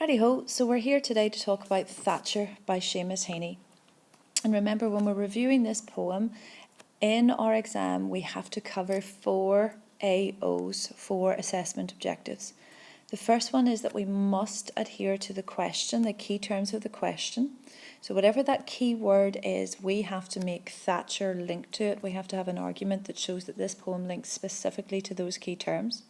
Righty-ho, so we're here today to talk about Thatcher by Seamus Heaney. And remember, when we're reviewing this poem, in our exam we have to cover 4 AOs, 4 assessment objectives. The first one is that we must adhere to the question, the key terms of the question. So whatever that key word is, we have to make Thatcher link to it. We have to have an argument that shows that this poem links specifically to those key terms.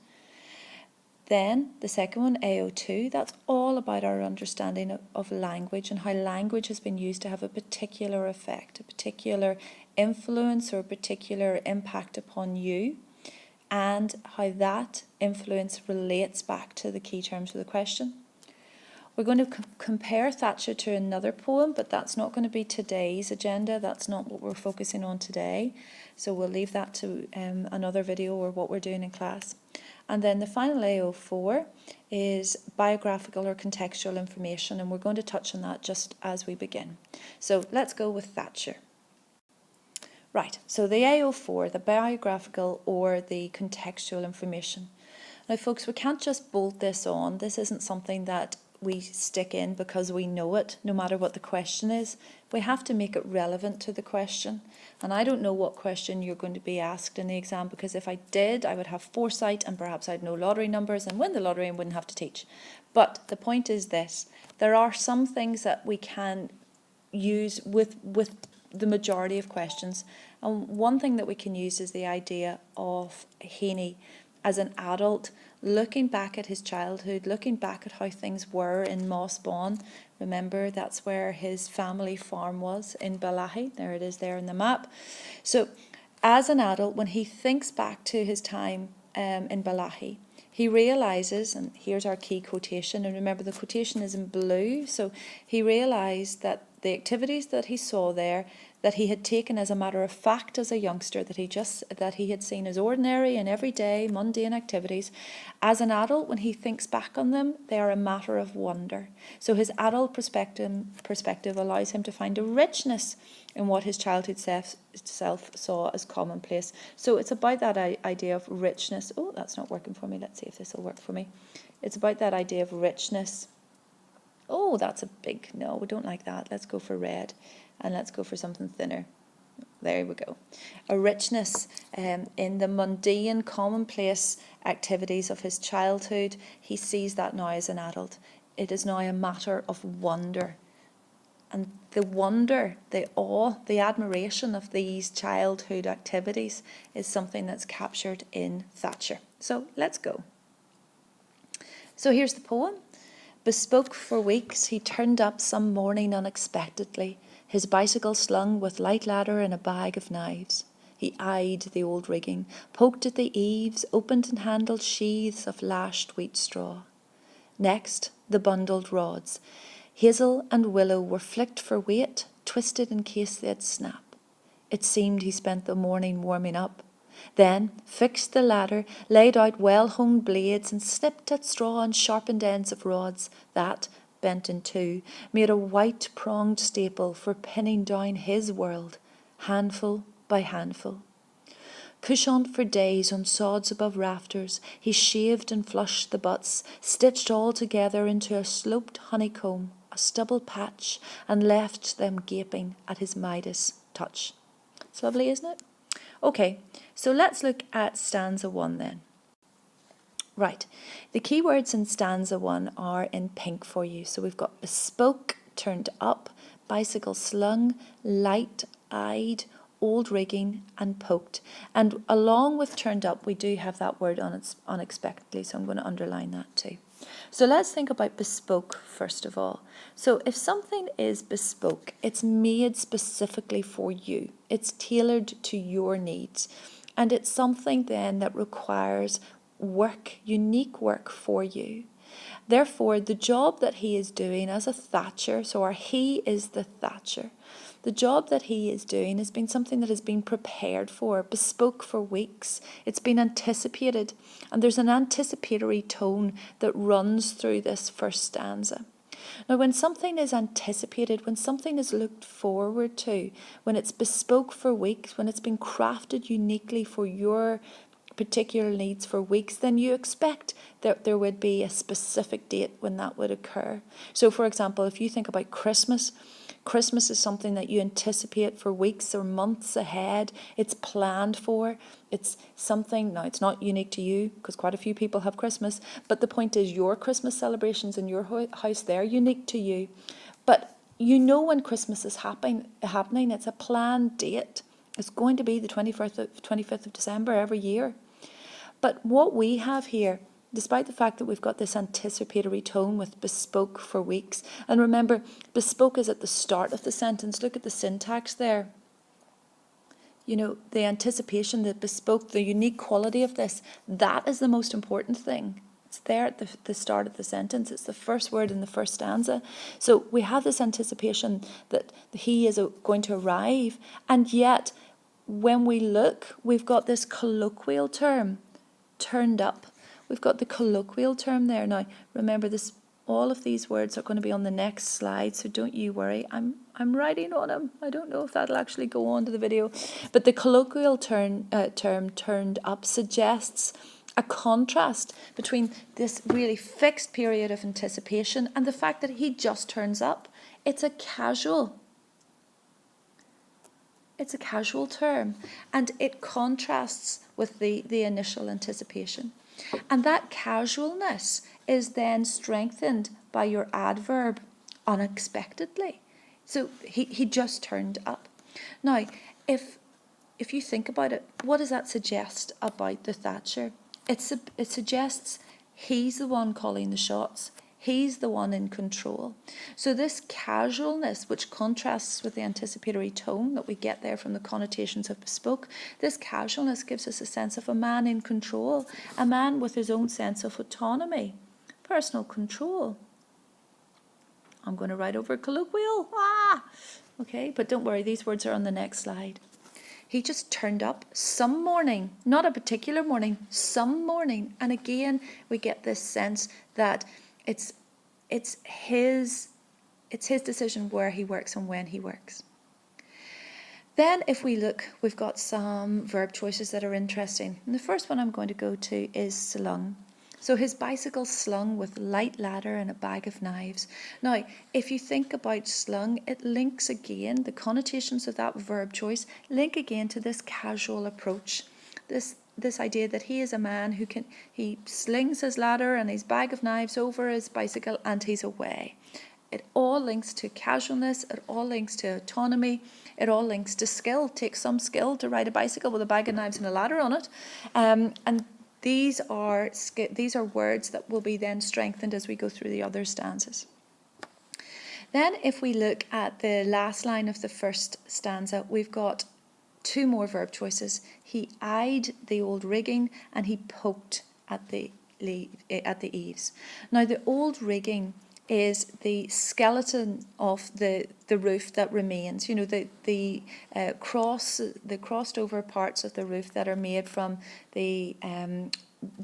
Then the second one, AO2, that's all about our understanding of language and how language has been used to have a particular effect, a particular influence or a particular impact upon you, and how that influence relates back to the key terms of the question. We're going to compare Thatcher to another poem, but that's not going to be today's agenda. That's not what we're focusing on today. So we'll leave that to another video or what we're doing in class. And then the final AO4 is biographical or contextual information, and we're going to touch on that just as we begin. So let's go with Thatcher. Right, so the AO4, the biographical or the contextual information. Now folks, we can't just bolt this on. This isn't something that we stick in because we know it, no matter what the question is. We have to make it relevant to the question. And I don't know what question you're going to be asked in the exam, because if I did, I would have foresight and perhaps I'd know lottery numbers and win the lottery and wouldn't have to teach. But the point is this, there are some things that we can use with the majority of questions. And one thing that we can use is the idea of Heaney as an adult, looking back at his childhood, looking back at how things were in Mossbawn. Remember, that's where his family farm was, in Balahi. There it is there in the map. So as an adult, when he thinks back to his time in Balahi, he realises, and here's our key quotation, and remember the quotation is in blue, so he realised that the activities that he saw there, that he had taken as a matter of fact as a youngster, that he had seen as ordinary and everyday mundane activities, as an adult, when he thinks back on them, they are a matter of wonder. So his adult perspective allows him to find a richness in what his childhood self saw as commonplace. So it's about that idea of richness. Oh, that's not working for me. Let's see if this will work for me. It's about that idea of richness. Oh, that's a big no. We don't like that. Let's go for red, and let's go for something thinner. There we go. A richness in the mundane, commonplace activities of his childhood. He sees that now as an adult. It is now a matter of wonder. And the wonder, the awe, the admiration of these childhood activities is something that's captured in Thatcher. So let's go. So here's the poem. Bespoke for weeks, he turned up some morning unexpectedly, his bicycle slung with light ladder and a bag of knives. He eyed the old rigging, poked at the eaves, opened and handled sheaths of lashed wheat straw. Next, the bundled rods. Hazel and willow were flicked for weight, twisted in case they'd snap. It seemed he spent the morning warming up. Then fixed the ladder, laid out well-honed blades, and snipped at straw and sharpened ends of rods that, bent in two, made a white-pronged staple for pinning down his world, handful by handful. Cushioned for days on sods above rafters, he shaved and flushed the butts, stitched all together into a sloped honeycomb, a stubble patch, and left them gaping at his Midas touch. It's lovely, isn't it? Okay, so let's look at stanza 1 then. Right, the keywords in stanza 1 are in pink for you. So we've got bespoke, turned up, bicycle slung, light-eyed, old rigging, and poked. And along with turned up, we do have that word unexpectedly, so I'm going to underline that too. So let's think about bespoke first of all. So if something is bespoke, it's made specifically for you. It's tailored to your needs. And it's something then that requires work, unique work for you. Therefore, the job that he is doing as a Thatcher, so our he is the Thatcher, the job that he is doing has been something that has been prepared for, bespoke for weeks. It's been anticipated, and there's an anticipatory tone that runs through this first stanza. Now, when something is anticipated, when something is looked forward to, when it's bespoke for weeks, when it's been crafted uniquely for your particular needs for weeks, then you expect that there would be a specific date when that would occur. So for example, if you think about Christmas, Christmas is something that you anticipate for weeks or months ahead. It's planned for. It's something, now it's not unique to you because quite a few people have Christmas, but the point is your Christmas celebrations in your house, they're unique to you. But you know when Christmas is happening, it's a planned date. It's going to be the 25th of December every year. But what we have here, despite the fact that we've got this anticipatory tone with bespoke for weeks, and remember, bespoke is at the start of the sentence. Look at the syntax there. You know, the anticipation, the bespoke, the unique quality of this, that is the most important thing. It's there at the start of the sentence. It's the first word in the first stanza. So we have this anticipation that he is going to arrive, and yet when we look, we've got this colloquial term, turned up. We've got the colloquial term there. Now, remember this, all of these words are going to be on the next slide, so don't you worry. I'm writing on them. I don't know if that'll actually go on to the video. But the colloquial term turned up suggests a contrast between this really fixed period of anticipation and the fact that he just turns up. It's a casual term, and it contrasts with the initial anticipation. And that casualness is then strengthened by your adverb unexpectedly. So he just turned up. Now, if you think about it, what does that suggest about the Thatcher? It suggests he's the one calling the shots. He's the one in control. So this casualness, which contrasts with the anticipatory tone that we get there from the connotations of bespoke, this casualness gives us a sense of a man in control, a man with his own sense of autonomy, personal control. I'm going to write over colloquial. Okay, but don't worry, these words are on the next slide. He just turned up some morning, not a particular morning, some morning. And again, we get this sense that it's his decision where he works and when he works. Then if we look, we've got some verb choices that are interesting. And the first one I'm going to go to is slung. So his bicycle slung with light ladder and a bag of knives. Now, if you think about slung, it links again, the connotations of that verb choice link again to this casual approach. This idea that he is a man he slings his ladder and his bag of knives over his bicycle and he's away. It all links to casualness, it all links to autonomy, it all links to skill. It takes some skill to ride a bicycle with a bag of knives and a ladder on it. And these are words that will be then strengthened as we go through the other stanzas. Then if we look at the last line of the first stanza, we've got two more verb choices. He eyed the old rigging and he poked at the eaves. Now the old rigging is the skeleton of the roof that remains. You know, the crossed over parts of the roof that are made from the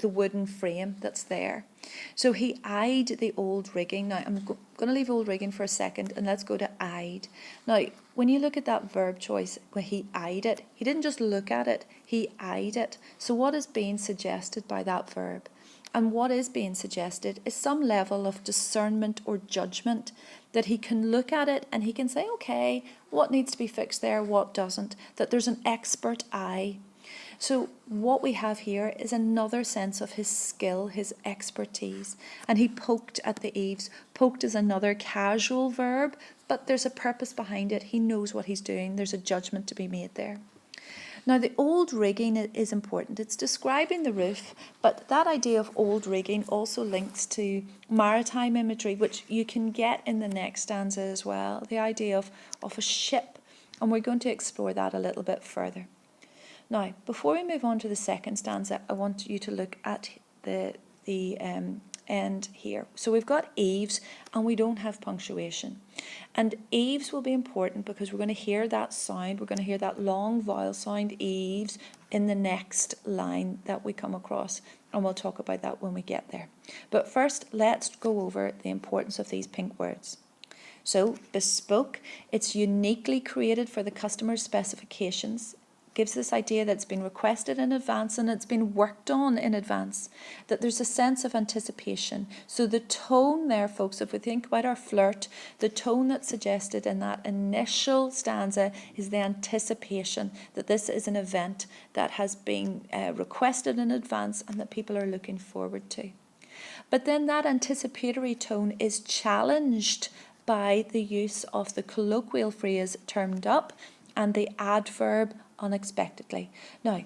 wooden frame that's there. So he eyed the old rigging. Now I'm going to leave old rigging for a second and let's go to eyed. Now when you look at that verb choice where he eyed it, he didn't just look at it, he eyed it. So what is being suggested by that verb? And what is being suggested is some level of discernment or judgment, that he can look at it and he can say, okay, what needs to be fixed there, what doesn't, that there's an expert eye. So what we have here is another sense of his skill, his expertise. And he poked at the eaves. Poked is another casual verb, but there's a purpose behind it. He knows what he's doing. There's a judgment to be made there. Now the old rigging is important. It's describing the roof, but that idea of old rigging also links to maritime imagery, which you can get in the next stanza as well. The idea of a ship, and we're going to explore that a little bit further. Now, before we move on to the second stanza, I want you to look at the end here. So we've got eaves and we don't have punctuation. And eaves will be important because we're going to hear that sound. We're going to hear that long vowel sound, eaves, in the next line that we come across. And we'll talk about that when we get there. But first, let's go over the importance of these pink words. So bespoke, it's uniquely created for the customer's specifications. gives this idea that it's been requested in advance and it's been worked on in advance, that there's a sense of anticipation. So the tone there, folks, if we think about our flirt, the tone that's suggested in that initial stanza is the anticipation that this is an event that has been requested in advance and that people are looking forward to. But then that anticipatory tone is challenged by the use of the colloquial phrase turned up and the adverb unexpectedly. Now,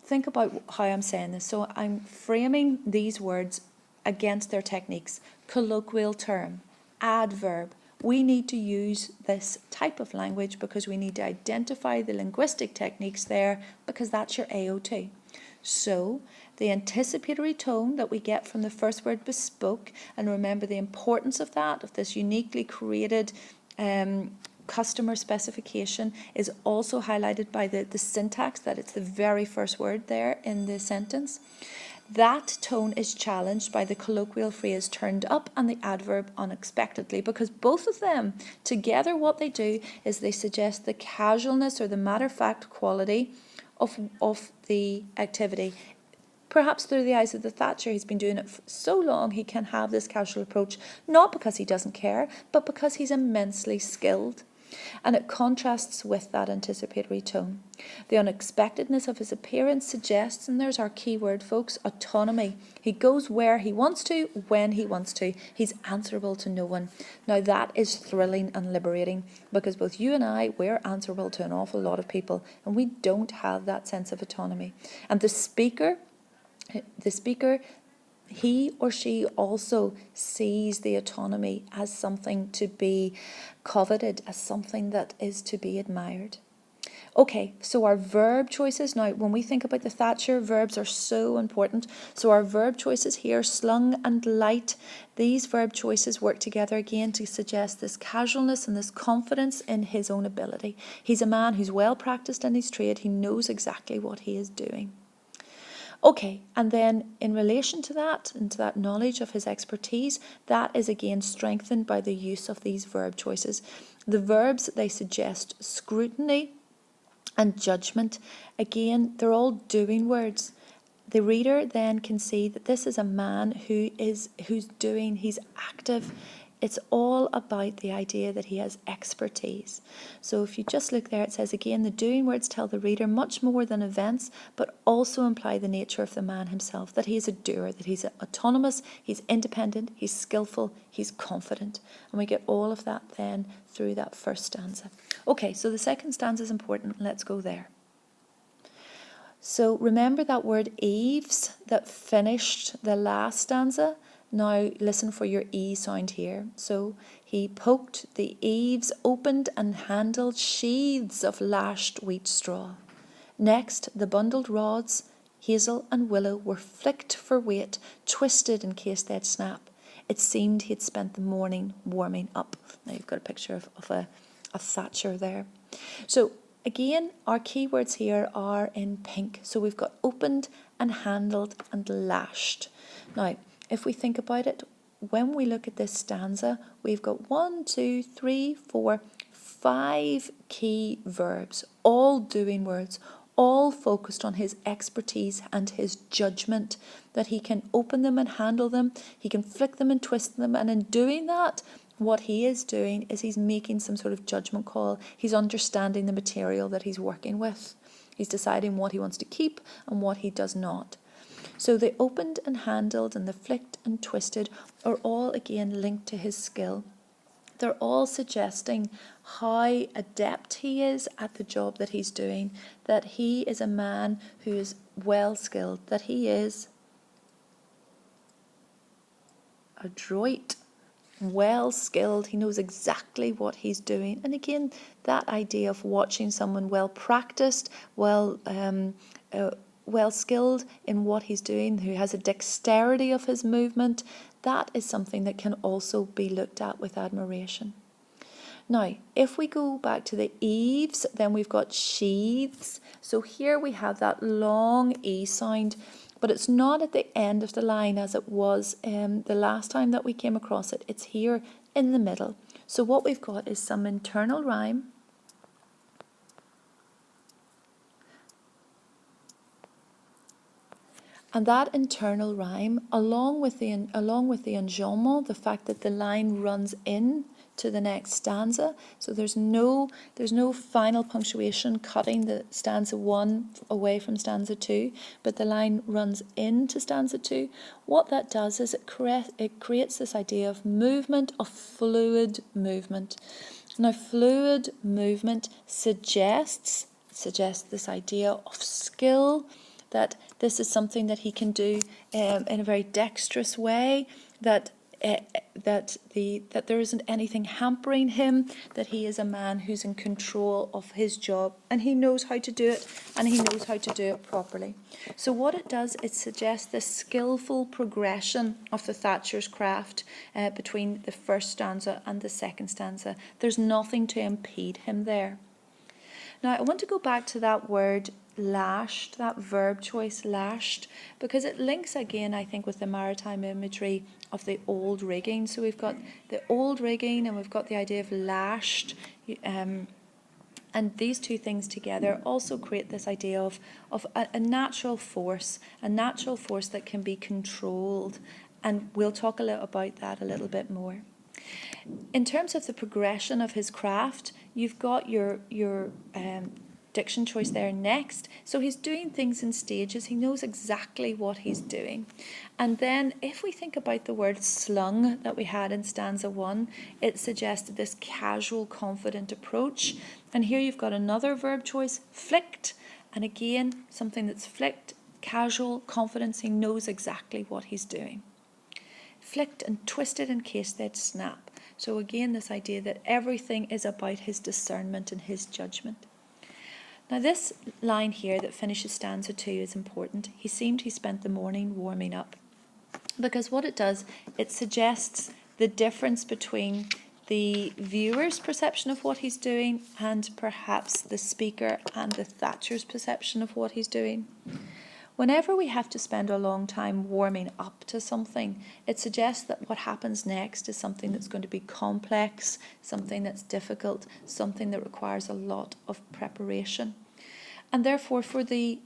think about how I'm saying this. So I'm framing these words against their techniques. Colloquial term, adverb. We need to use this type of language because we need to identify the linguistic techniques there, because that's your AOT. So the anticipatory tone that we get from the first word bespoke, and remember the importance of that, of this uniquely created customer specification, is also highlighted by the syntax, that it's the very first word there in the sentence. That tone is challenged by the colloquial phrase turned up and the adverb unexpectedly, because both of them together, what they do is they suggest the casualness or the matter-of-fact quality of the activity. Perhaps through the eyes of the Thatcher, he's been doing it for so long he can have this casual approach, not because he doesn't care, but because he's immensely skilled. And it contrasts with that anticipatory tone. The unexpectedness of his appearance suggests, and there's our key word, folks, autonomy. He goes where he wants to, when he wants to. He's answerable to no one. Now that is thrilling and liberating, because both you and I, we're answerable to an awful lot of people, and we don't have that sense of autonomy. And the speaker, he or she also sees the autonomy as something to be coveted, as something that is to be admired. Okay, so our verb choices. Now, when we think about the Thatcher, verbs are so important. So our verb choices here, slung and light, these verb choices work together again to suggest this casualness and this confidence in his own ability. He's a man who's well practiced in his trade. He knows exactly what he is doing. Okay, and then in relation to that, and to that knowledge of his expertise, that is again strengthened by the use of these verb choices. The verbs, they suggest scrutiny and judgment. Again, they're all doing words. The reader then can see that this is a man who's doing, he's active. It's all about the idea that he has expertise. So if you just look there, it says again, the doing words tell the reader much more than events, but also imply the nature of the man himself, that he is a doer, that he's autonomous, he's independent, he's skillful, he's confident. And we get all of that then through that first stanza. Okay, so the second stanza is important. Let's go there. So remember that word eaves that finished the last stanza? Now listen for your E sound here. So he poked the eaves, opened and handled sheaths of lashed wheat straw. Next, the bundled rods, hazel and willow, were flicked for weight, twisted in case they'd snap. It seemed he had spent the morning warming up. Now you've got a picture of a Thatcher there. So again, our keywords here are in pink. So we've got opened and handled and lashed. Now, if we think about it, when we look at this stanza, we've got 5 key verbs, all doing words, all focused on his expertise and his judgment, that he can open them and handle them, he can flick them and twist them, and in doing that, what he is doing is he's making some sort of judgment call. He's understanding the material that he's working with. He's deciding what he wants to keep and what he does not. So the opened and handled and the flicked and twisted are all again linked to his skill. They're all suggesting how adept he is at the job that he's doing, that he is a man who is well skilled, that he is adroit, well skilled, he knows exactly what he's doing. And again, that idea of watching someone well practiced, well skilled in what he's doing, who has a dexterity of his movement, that is something that can also be looked at with admiration. Now, if we go back to the eaves, then we've got sheaths. So here we have that long E sound, but it's not at the end of the line as it was the last time that we came across it. It's here in the middle. So what we've got is some internal rhyme And that internal rhyme, along with the enjambment, the fact that the line runs in to the next stanza, so there's no final punctuation cutting the stanza 1 away from stanza 2, but the line runs into stanza 2. What that does is it creates this idea of movement, of fluid movement. Now, fluid movement suggests this idea of skill, that this is something that he can do in a very dexterous way, that there isn't anything hampering him, that he is a man who's in control of his job, and he knows how to do it, and he knows how to do it properly. So what it does, it suggests the skillful progression of the Thatcher's craft between the first stanza and the second stanza. There's nothing to impede him there. Now, I want to go back to that word lashed, that verb choice lashed, because it links again, I think, with the maritime imagery of the old rigging. So we've got the old rigging and we've got the idea of lashed, and these two things together also create this idea of a natural force that can be controlled, and we'll talk a little about that a little bit more. In terms of the progression of his craft, you've got your diction choice there next. So he's doing things in stages. He knows exactly what he's doing. And then if we think about the word slung that we had in stanza 1, it suggested this casual, confident approach. And here you've got another verb choice, flicked. And again, something that's flicked, casual, confidence. He knows exactly what he's doing. Flicked and twisted in case they'd snap. So again, this idea that everything is about his discernment and his judgment. Now this line here that finishes stanza 2 is important. He seemed he spent the morning warming up. Because what it does, it suggests the difference between the viewer's perception of what he's doing and perhaps the speaker and the Thatcher's perception of what he's doing. Whenever we have to spend a long time warming up to something, it suggests that what happens next is something that's going to be complex, something that's difficult, something that requires a lot of preparation. And therefore, for the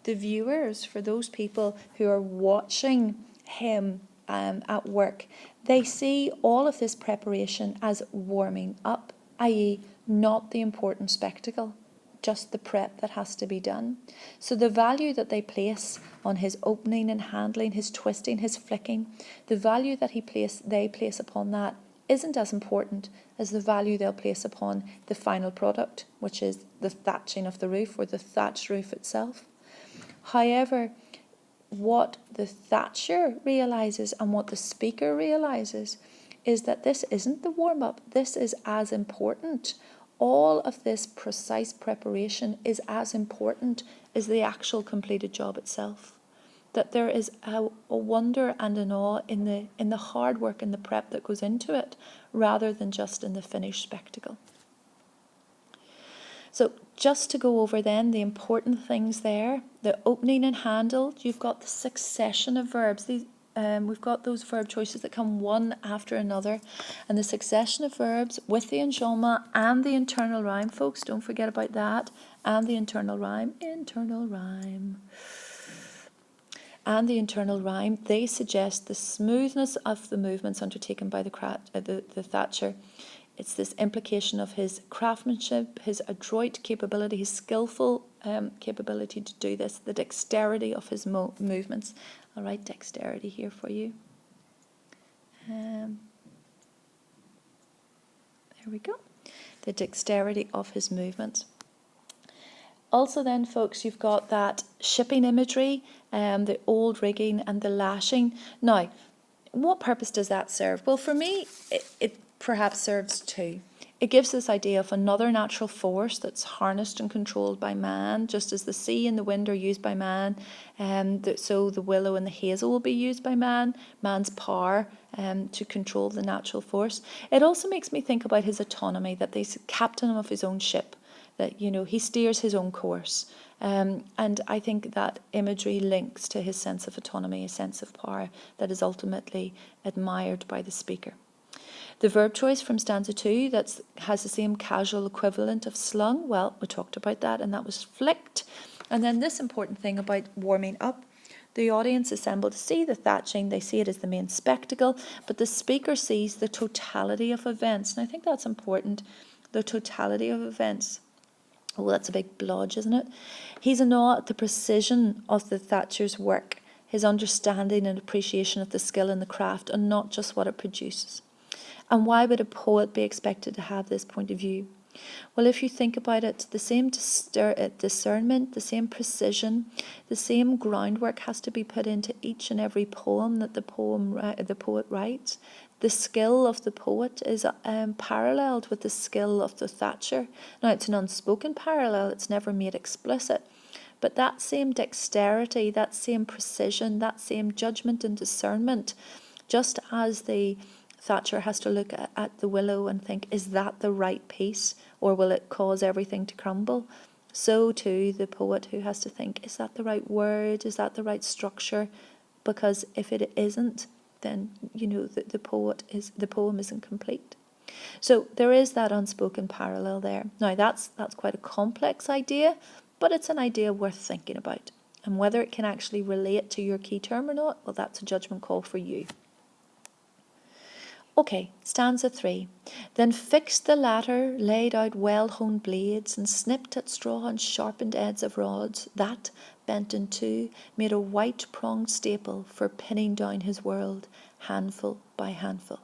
viewers, for those people who are watching him at work, they see all of this preparation as warming up, i.e. not the important spectacle, just the prep that has to be done. So the value that they place on his opening and handling, his twisting, his flicking, the value that they place upon that isn't as important as the value they'll place upon the final product, which is the thatching of the roof or the thatched roof itself. However, what the Thatcher realises and what the speaker realises is that this isn't the warm-up. This is as important. All of this precise preparation is as important as the actual completed job itself. That there is a wonder and an awe in the hard work and the prep that goes into it, rather than just in the finished spectacle. So just to go over then the important things there, the opening and handle, you've got the succession of verbs. We've got those verb choices that come one after another, and the succession of verbs with the enjambment and the internal rhyme, folks, don't forget about that, and the internal rhyme, and the internal rhyme, they suggest the smoothness of the movements undertaken by the Thatcher. It's this implication of his craftsmanship, his adroit capability, his skillful capability to do this, the dexterity of his movements. I'll write dexterity here for you. There we go. The dexterity of his movements. Also then, folks, you've got that shipping imagery, the old rigging and the lashing. Now, what purpose does that serve? Well, for me, it perhaps serves two. It gives this idea of another natural force that's harnessed and controlled by man, just as the sea and the wind are used by man, so the willow and the hazel will be used by man's power to control the natural force. It also makes me think about his autonomy, that he's captain of his own ship, that, you know, he steers his own course. And I think that imagery links to his sense of autonomy, a sense of power that is ultimately admired by the speaker. The verb choice from stanza 2 that has the same casual equivalent of slung, well, we talked about that, and that was flicked. And then this important thing about warming up, The audience assemble to see the thatching. They see it as the main spectacle, but the speaker sees the totality of events. And I think that's important, the totality of events. Oh, that's a big blodge, isn't it? He's in awe at the precision of the Thatcher's work, his understanding and appreciation of the skill in the craft, and not just what it produces. And why would a poet be expected to have this point of view? Well, if you think about it, the same discernment, the same precision, the same groundwork has to be put into each and every poem that the poet writes. The skill of the poet is paralleled with the skill of the Thatcher. Now, it's an unspoken parallel, it's never made explicit. But that same dexterity, that same precision, that same judgment and discernment, just as the Thatcher has to look at the willow and think, is that the right piece, or will it cause everything to crumble? So too the poet who has to think, is that the right word, is that the right structure? Because if it isn't, then the poem isn't complete. So there is that unspoken parallel there. Now that's quite a complex idea, but it's an idea worth thinking about. And whether it can actually relate to your key term or not, well, that's a judgment call for you. Okay, stanza 3. Then fixed the latter, laid out well-honed blades, and snipped at straw and sharpened ends of rods, that, bent in two, made a white-pronged staple for pinning down his world, handful by handful.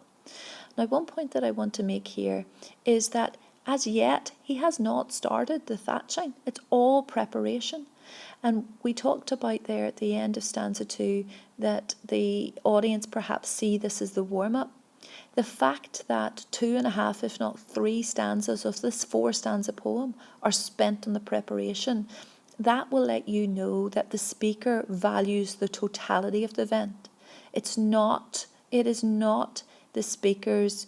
Now, one point that I want to make here is that as yet, he has not started the thatching. It's all preparation. And we talked about there at the end of stanza 2 that the audience perhaps see this as the warm-up. The fact that 2.5, if not 3 stanzas of this 4-stanza poem are spent on the preparation, that will let you know that the speaker values the totality of the event. It is not the speaker's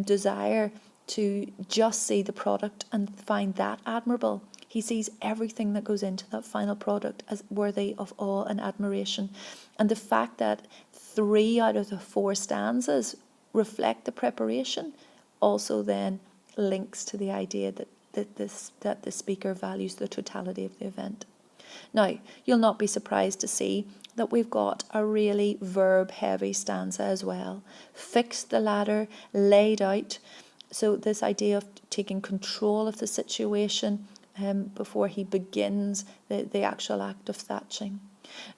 desire to just see the product and find that admirable. He sees everything that goes into that final product as worthy of awe and admiration. And the fact that 3 out of the 4 stanzas reflect the preparation also then links to the idea that the speaker values the totality of the event. Now, you'll not be surprised to see that we've got a really verb-heavy stanza as well. Fixed the ladder, laid out. So this idea of taking control of the situation before he begins the actual act of thatching.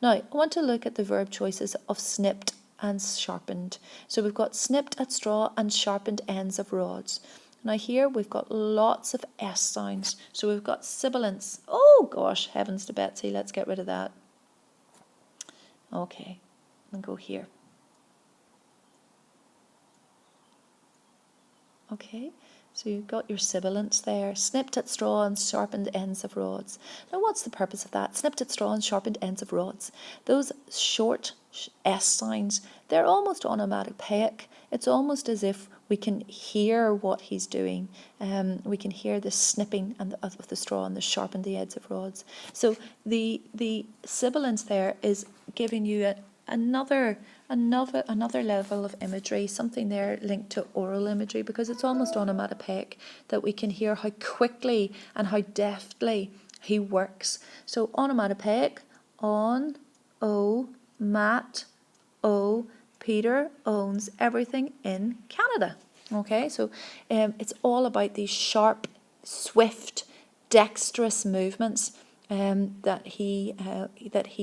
Now, I want to look at the verb choices of snipped and sharpened. So we've got snipped at straw and sharpened ends of rods. Now here we've got lots of S sounds. So we've got sibilants. Oh gosh, heavens to Betsy, let's get rid of that. Okay, and go here. Okay, so you've got your sibilants there. Snipped at straw and sharpened ends of rods. Now what's the purpose of that? Snipped at straw and sharpened ends of rods. Those short S sounds, they're almost onomatopoeic. It's almost as if we can hear what he's doing. We can hear the snipping of the straw and the sharpened the ends of rods. So the sibilance there is giving you another level of imagery, something there linked to oral imagery, because it's almost onomatopoeic that we can hear how quickly and how deftly he works. So onomatopoeic, on, o, mat, o, Peter owns everything in Canada. Okay, so it's all about these sharp, swift, dexterous movements that he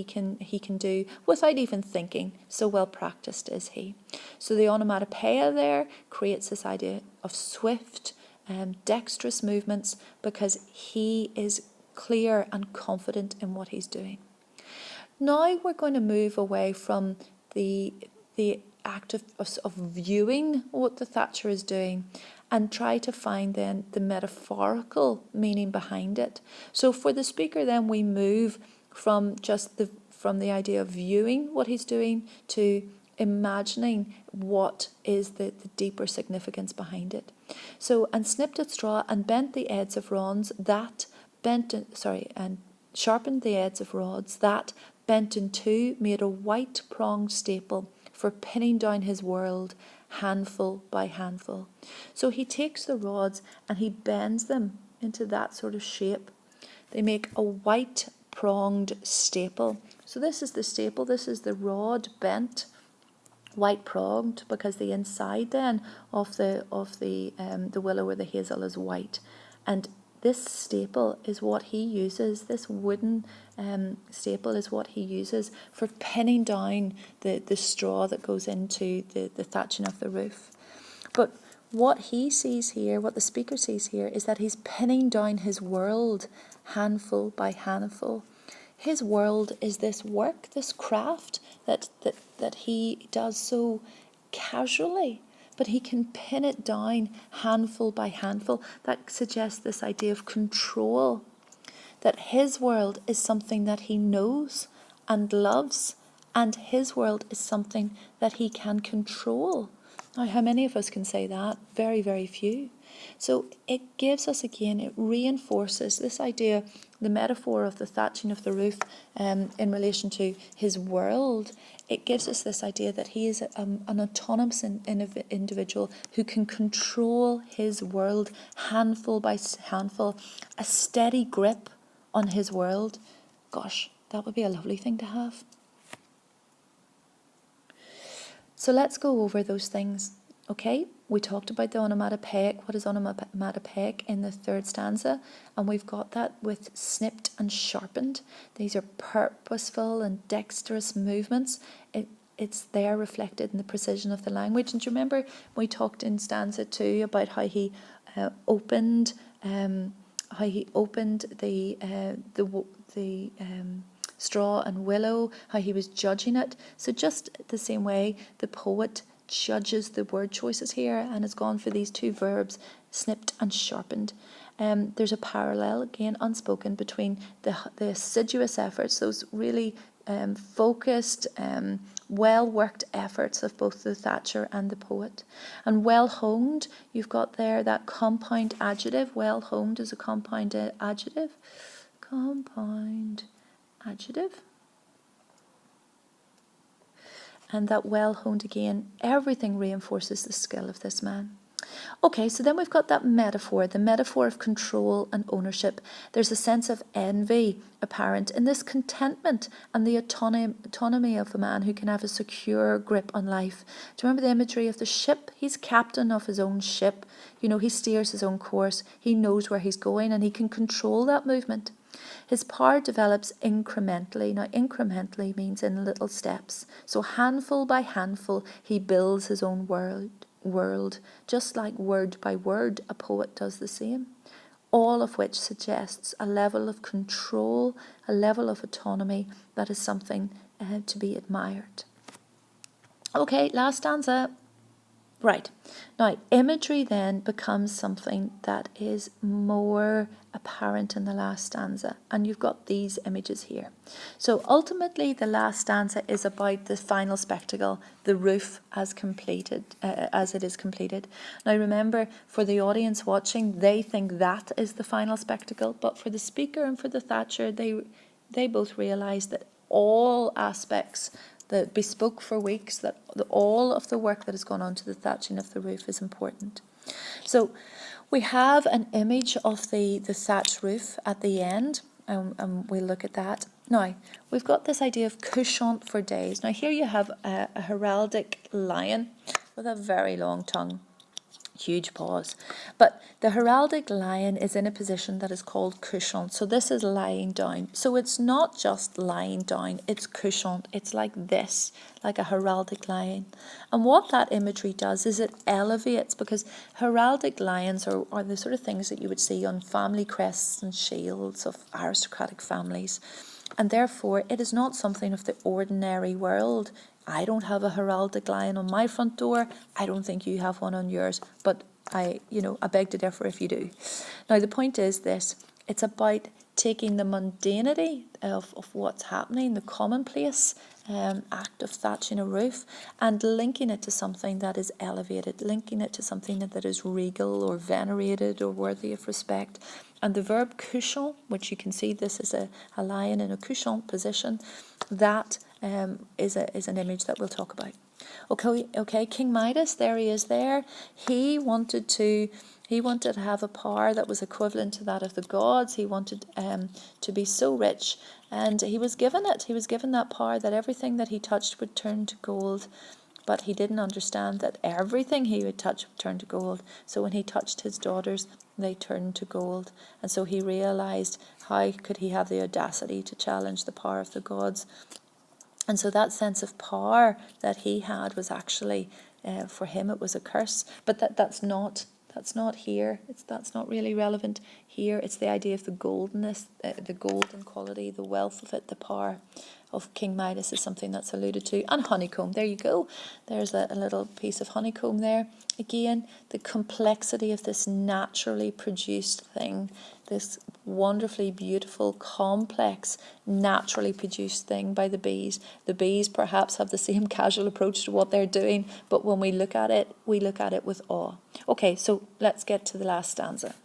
can do without even thinking. So well practiced is he. So the onomatopoeia there creates this idea of swift, dexterous movements because he is clear and confident in what he's doing. Now we're going to move away from the act of viewing what the Thatcher is doing and try to find then the metaphorical meaning behind it. So for the speaker then we move from the idea of viewing what he's doing to imagining what is the deeper significance behind it. So, and snipped at straw and bent the ends of rods and sharpened the ends of rods that bent in two made a white pronged staple for pinning down his world handful by handful. So he takes the rods and he bends them into that sort of shape. They make a white pronged staple. So this is the staple, this is the rod bent, white pronged, because the inside then of the willow or the hazel is white. And this staple is what he uses, this wooden staple is what he uses for pinning down the straw that goes into the thatching of the roof. But what he sees here, what the speaker sees here, is that he's pinning down his world handful by handful. His world is this work, this craft that he does so casually, but he can pin it down handful by handful. That suggests this idea of control, that his world is something that he knows and loves, and his world is something that he can control. Now, how many of us can say that? Very, very few. So it gives us again, it reinforces this idea, the metaphor of the thatching of the roof in relation to his world. It gives us this idea that he is an autonomous individual who can control his world handful by handful, a steady grip on his world. Gosh, that would be a lovely thing to have. So let's go over those things, okay? We talked about the onomatopoeic. What is onomatopoeic in the third stanza? And we've got that with snipped and sharpened. These are purposeful and dexterous movements. It's there reflected in the precision of the language. And do you remember we talked in stanza 2 about how he opened the straw and willow, how he was judging it. So just the same way the poet judges the word choices here and has gone for these two verbs, snipped and sharpened. There's a parallel, again unspoken, between the assiduous efforts, those really focused, well-worked efforts of both the Thatcher and the poet. And well-honed, you've got there that compound adjective. Well-honed is a compound adjective. Compound adjective. And that well-honed again, everything reinforces the skill of this man. Okay, so then we've got that metaphor, the metaphor of control and ownership. There's a sense of envy apparent in this contentment and the autonomy of a man who can have a secure grip on life. Do you remember the imagery of the ship? He's captain of his own ship. You know, he steers his own course. He knows where he's going and he can control that movement. His power develops incrementally. Now, incrementally means in little steps. So handful by handful, he builds his own world, just like word by word, a poet does the same. All of which suggests a level of control, a level of autonomy that is something to be admired. Okay, last stanza. Right, now imagery then becomes something that is more apparent in the last stanza, and you've got these images here. So ultimately the last stanza is about the final spectacle, the roof as completed, as it is completed. Now remember, for the audience watching, they think that is the final spectacle, but for the speaker and for the Thatcher, they both realise that all aspects that bespoke for weeks, that all of the work that has gone on to the thatching of the roof is important. So we have an image of the thatched roof at the end, and we'll look at that. Now, we've got this idea of couchant for days. Now here you have a heraldic lion with a very long tongue. Huge pause. But the heraldic lion is in a position that is called couchant. So this is lying down. So it's not just lying down, it's couchant. It's like this, like a heraldic lion. And what that imagery does is it elevates, because heraldic lions are the sort of things that you would see on family crests and shields of aristocratic families. And therefore, it is not something of the ordinary world. I don't have a heraldic lion on my front door. I don't think you have one on yours. But I beg to differ if you do. Now, the point is this. It's about taking the mundanity of what's happening, the commonplace act of thatching a roof, and linking it to something that is elevated, linking it to something that is regal or venerated or worthy of respect. And the verb couchant, which you can see this is a lion in a couchant position, that is an image that we'll talk about. Okay, King Midas, there he is there. He wanted to have a power that was equivalent to that of the gods. He wanted to be so rich, and he was given it. He was given that power that everything that he touched would turn to gold. But he didn't understand that everything he would touch would turn to gold. So when he touched his daughters, they turned to gold. And so he realized, how could he have the audacity to challenge the power of the gods? And so that sense of power that he had was actually, for him, it was a curse. But that's not here. That's not really relevant here. It's the idea of the goldenness, the golden quality, the wealth of it, the power of King Midas is something that's alluded to. And honeycomb, there you go. There's a little piece of honeycomb there. Again, the complexity of this naturally produced thing, this wonderfully beautiful, complex, naturally produced thing by the bees. The bees perhaps have the same casual approach to what they're doing, but when we look at it with awe. Okay, so let's get to the last stanza.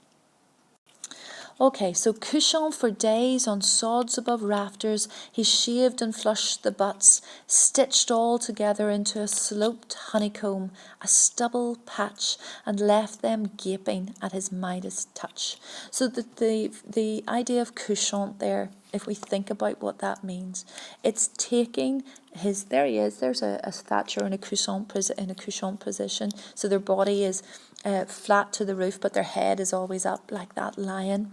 Okay, so couchant for days on sods above rafters, he shaved and flushed the butts, stitched all together into a sloped honeycomb, a stubble patch, and left them gaping at his Midas touch. So the idea of couchant there, if we think about what that means, it's taking his, there he is, there's a Thatcher in a couchant position, so their body is flat to the roof, but their head is always up like that lion.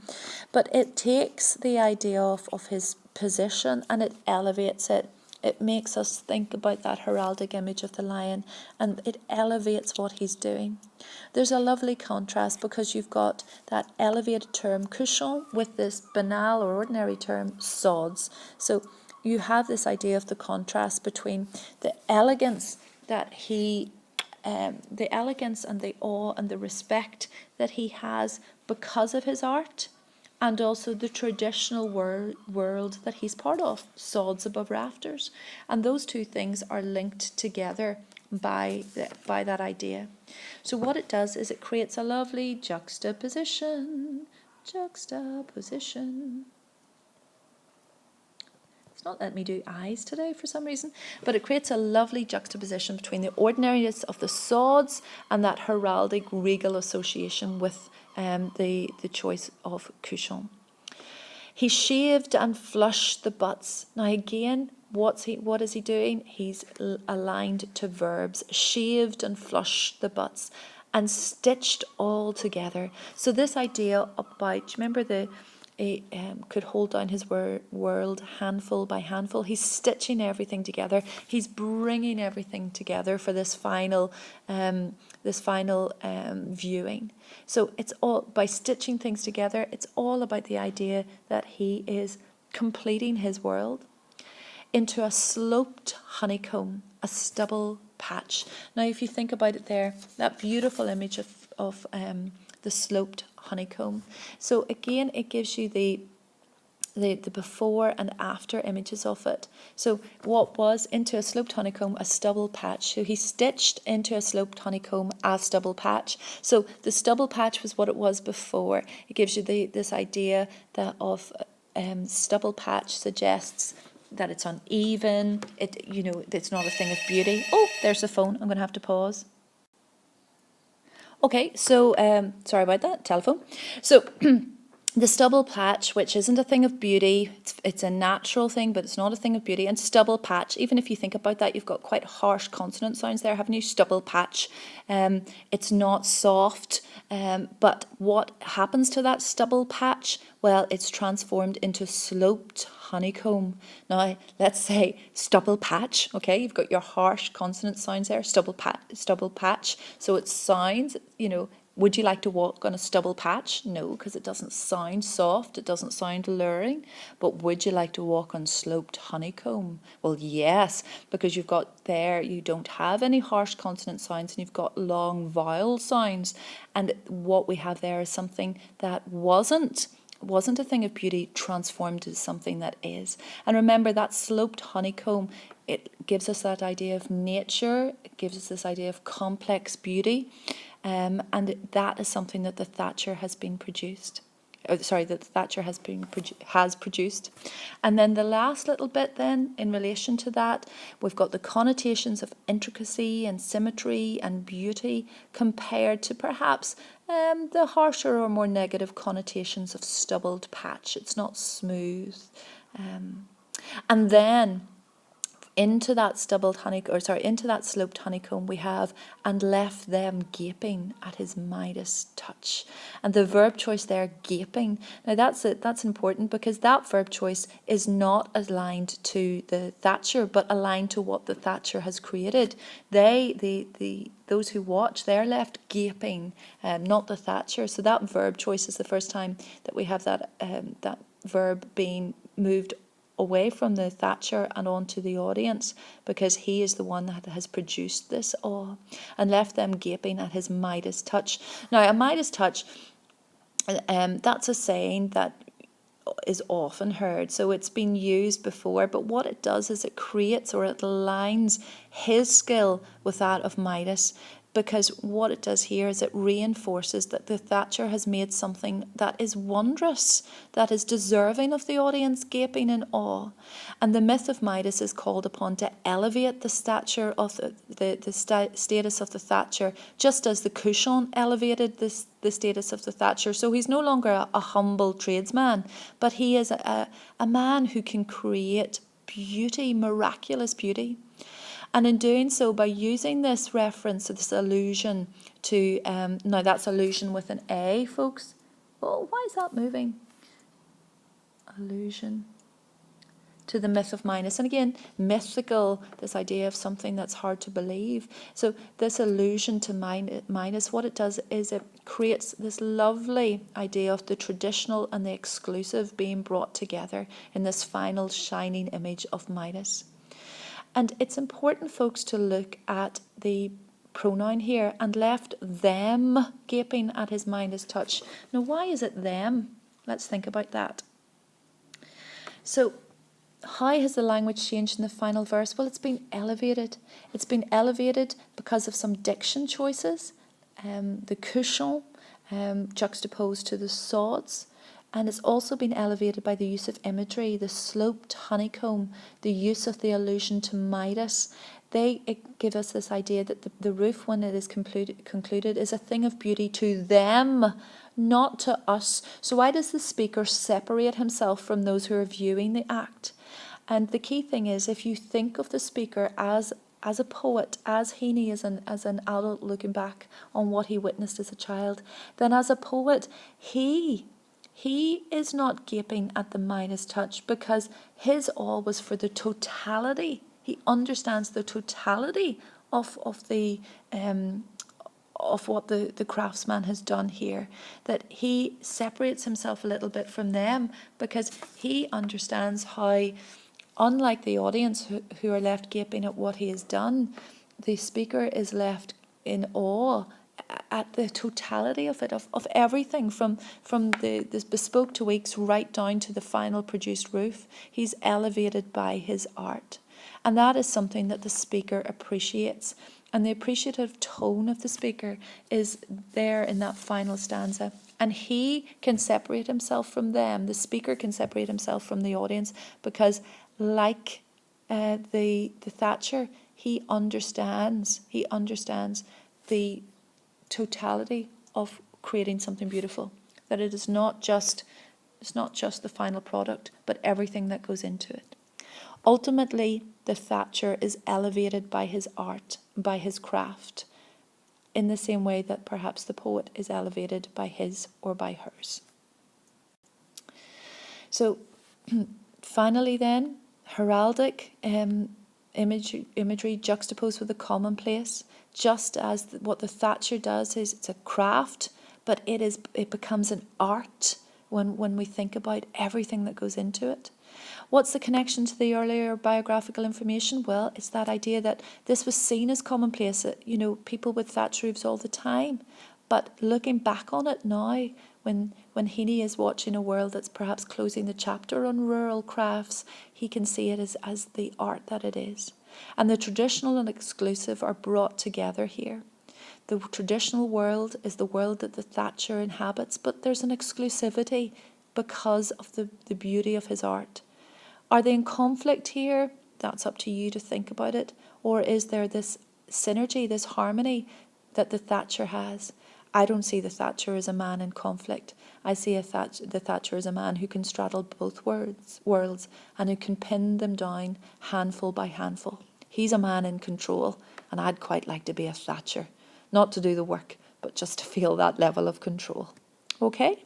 But it takes the idea of his position and it elevates it. It makes us think about that heraldic image of the lion, and it elevates what he's doing. There's a lovely contrast because you've got that elevated term couchant with this banal or ordinary term sods. So you have this idea of the contrast between the elegance that the elegance and the awe and the respect that he has because of his art, and also the traditional world that he's part of, sods above rafters. And those two things are linked together by that idea. So what it does is it creates a lovely juxtaposition. It's not letting me do eyes today for some reason, but it creates a lovely juxtaposition between the ordinariness of the sods and that heraldic regal association with the choice of couchant. He shaved and flushed the butts. Now again, what is he doing? He's aligned to verbs. Shaved and flushed the butts and stitched all together. So this idea about, remember he could hold down his world handful by handful. He's stitching everything together. He's bringing everything together for this final viewing. So it's all by stitching things together. It's all about the idea that he is completing his world into a sloped honeycomb, a stubble patch. Now, if you think about it there, that beautiful image of the sloped honeycomb. So again, it gives you the before and after images of it. So what was into a sloped honeycomb, a stubble patch. So he stitched into a sloped honeycomb a stubble patch. So the stubble patch was what it was before. It gives you this idea that of stubble patch suggests that it's uneven. It's not a thing of beauty. Oh, there's the phone. I'm going to have to pause. Okay, so sorry about that, telephone. So the stubble patch, which isn't a thing of beauty, it's a natural thing, but it's not a thing of beauty. And stubble patch, even if you think about that, you've got quite harsh consonant sounds there, haven't you? Stubble patch. It's not soft, but what happens to that stubble patch? Well, it's transformed into sloped honeycomb. Now, let's say stubble patch, okay? You've got your harsh consonant sounds there, stubble patch. So it sounds, would you like to walk on a stubble patch? No, because it doesn't sound soft, it doesn't sound alluring. But would you like to walk on sloped honeycomb? Well, yes, because you've got there, you don't have any harsh consonant sounds and you've got long vowel sounds. And what we have there is something that wasn't a thing of beauty transformed into something that is. And remember, that sloped honeycomb, it gives us that idea of nature, it gives us this idea of complex beauty, and that is something that the Thatcher has been produced. that Thatcher has produced. And then the last little bit then, in relation to that, we've got the connotations of intricacy and symmetry and beauty compared to perhaps the harsher or more negative connotations of stubbled patch. It's not smooth. And then into that into that sloped honeycomb we have, and left them gaping at his Midas touch. And the verb choice there, gaping. Now that's important, because that verb choice is not aligned to the Thatcher, but aligned to what the Thatcher has created. Those who watch, they're left gaping, not the Thatcher. So that verb choice is the first time that we have that verb being moved away from the Thatcher and onto the audience, because he is the one that has produced this awe, and left them gaping at his Midas touch. Now, a Midas touch, that's a saying that is often heard, so it's been used before, but what it does is it creates, or it aligns his skill with that of Midas, because what it does here is it reinforces that the Thatcher has made something that is wondrous, that is deserving of the audience gaping in awe. And the myth of Midas is called upon to elevate the stature of the status of the Thatcher, just as the Cushion elevated the status of the Thatcher. So he's no longer a humble tradesman, but he is a man who can create beauty, miraculous beauty. And in doing so, by using this reference, this allusion to, now that's allusion with an A, folks. Well, why is that moving? Allusion to the myth of Midas. And again, mythical, this idea of something that's hard to believe. So this allusion to Midas, what it does is it creates this lovely idea of the traditional and the exclusive being brought together in this final shining image of Midas. And it's important, folks, to look at the pronoun here, and left them gaping at his Midas touch. Now, why is it them? Let's think about that. So, how has the language changed in the final verse? Well, it's been elevated. It's been elevated because of some diction choices. The Cushion juxtaposed to the sods. And it's also been elevated by the use of imagery, the sloped honeycomb, the use of the allusion to Midas. They give us this idea that the roof, when it is concluded, is a thing of beauty to them, not to us. So why does the speaker separate himself from those who are viewing the act? And the key thing is, if you think of the speaker as a poet, as Heaney as an adult looking back on what he witnessed as a child, then as a poet, he is not gaping at the Midas touch, because his awe was for the totality. He understands the totality of what the craftsman has done here. That he separates himself a little bit from them, because he understands how, unlike the audience who are left gaping at what he has done, the speaker is left in awe at the totality of it, of everything, from the bespoke tweaks right down to the final produced roof. He's elevated by his art. And that is something that the speaker appreciates. And the appreciative tone of the speaker is there in that final stanza. And he can separate himself from them. The speaker can separate himself from the audience, because like the Thatcher, he understands the totality of creating something beautiful, that it is not just the final product, but everything that goes into it. Ultimately, the Thatcher is elevated by his art, by his craft, in the same way that perhaps the poet is elevated by his or by hers. So finally then, heraldic imagery juxtaposed with the commonplace, just as what the Thatcher does is it's a craft, but it becomes an art when we think about everything that goes into it. What's the connection to the earlier biographical information? Well, it's that idea that this was seen as commonplace. People with thatch roofs all the time. But looking back on it now, when Heaney is watching a world that's perhaps closing the chapter on rural crafts, he can see it as the art that it is. And the traditional and exclusive are brought together here. The traditional world is the world that the Thatcher inhabits, but there's an exclusivity because of the beauty of his art. Are they in conflict here? That's up to you to think about it. Or is there this synergy, this harmony that the Thatcher has? I don't see the Thatcher as a man in conflict. I see the Thatcher as a man who can straddle both worlds and who can pin them down handful by handful. He's a man in control, and I'd quite like to be a Thatcher. Not to do the work, but just to feel that level of control. Okay?